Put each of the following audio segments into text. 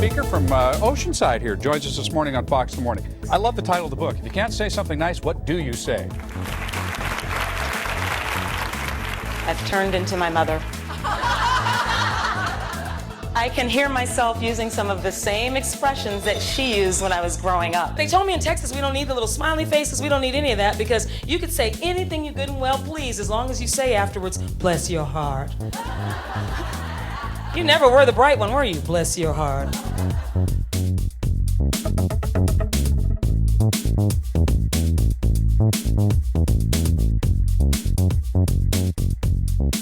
speaker from Oceanside here joins us this morning on Fox in the Morning. I love the title of the book. If you can't say something nice, what do you say? I've turned into my mother. I can hear myself using some of the same expressions that she used when I was growing up. They told me in Texas we don't need the little smiley faces, we don't need any of that, because you could say anything you good and well please as long as you say afterwards, bless your heart. You never were the bright one, were you? Bless your heart.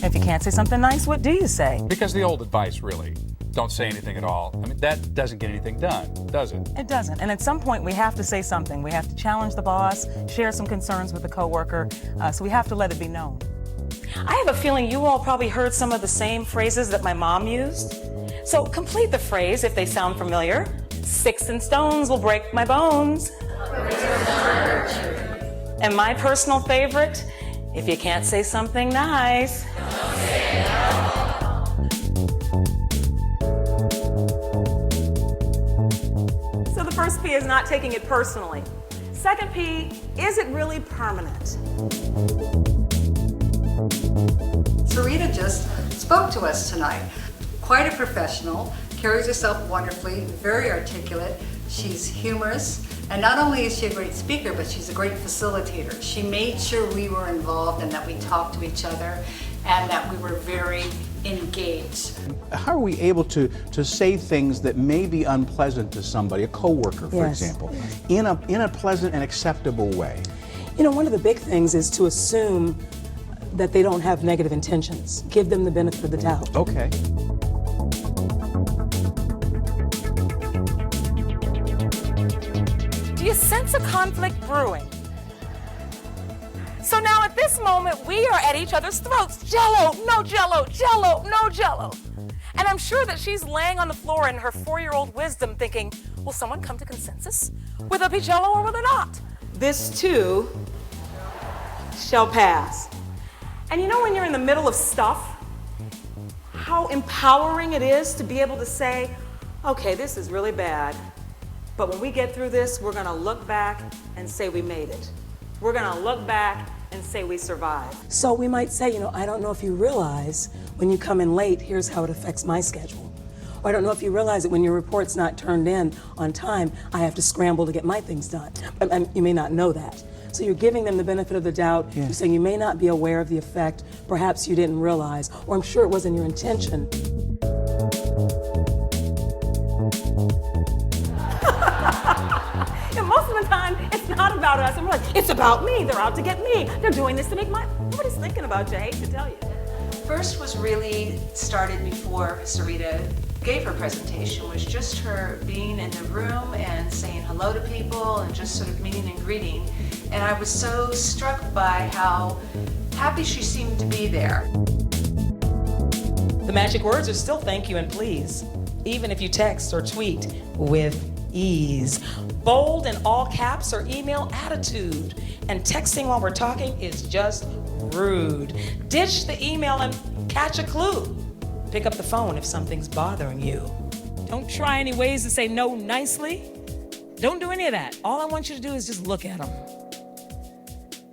If you can't say something nice, what do you say? Because the old advice, really, don't say anything at all. I mean, that doesn't get anything done, does it? It doesn't. And at some point, we have to say something. We have to challenge the boss, share some concerns with the coworker, so we have to let it be known. I have a feeling you all probably heard some of the same phrases that my mom used. So complete the phrase if they sound familiar. Sticks and stones will break my bones. And my personal favorite, if you can't say something nice, don't say it at all. So the first P is not taking it personally. Second P, is it really permanent? Sarita just spoke to us tonight. Quite a professional, carries herself wonderfully, very articulate. She's humorous, and not only is she a great speaker, but she's a great facilitator. She made sure we were involved and that we talked to each other and that we were very engaged. How are we able to say things that may be unpleasant to somebody, a coworker, for example, in a pleasant and acceptable way? You know, one of the big things is to assume that they don't have negative intentions. Give them the benefit of the doubt. Okay. Do you sense a conflict brewing? So now at this moment, we are at each other's throats. Jello, no Jello, Jello, no Jello. And I'm sure that she's laying on the floor in her 4-year-old wisdom thinking, will someone come to consensus? Will there be Jello or will there not? This too shall pass. And you know when you're in the middle of stuff, how empowering it is to be able to say, okay, this is really bad, but when we get through this, we're gonna look back and say we made it. We're gonna look back and say we survived. So we might say, you know, I don't know if you realize when you come in late, here's how it affects my schedule. Or I don't know if you realize that when your report's not turned in on time, I have to scramble to get my things done. You may not know that. So you're giving them the benefit of the doubt. Yeah. You're saying you may not be aware of the effect. Perhaps you didn't realize, or I'm sure it wasn't your intention. And most of the time, it's not about us. And we're like, it's about me. They're out to get me. They're doing this to make my... Nobody's thinking about you. I hate to tell you. First was really started before Sarita gave her presentation, was just her being in the room and saying hello to people and just sort of meeting and greeting. And I was so struck by how happy she seemed to be there. The magic words are still thank you and please, even if you text or tweet with ease. Bold in all caps or email attitude. And texting while we're talking is just rude. Ditch the email and catch a clue. Pick up the phone if something's bothering you. Don't try any ways to say no nicely. Don't do any of that. All I want you to do is just look at them.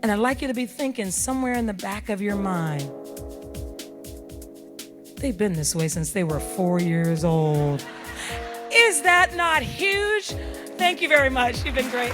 And I'd like you to be thinking somewhere in the back of your mind, they've been this way since they were 4 years old. Is that not huge? Thank you very much. You've been great.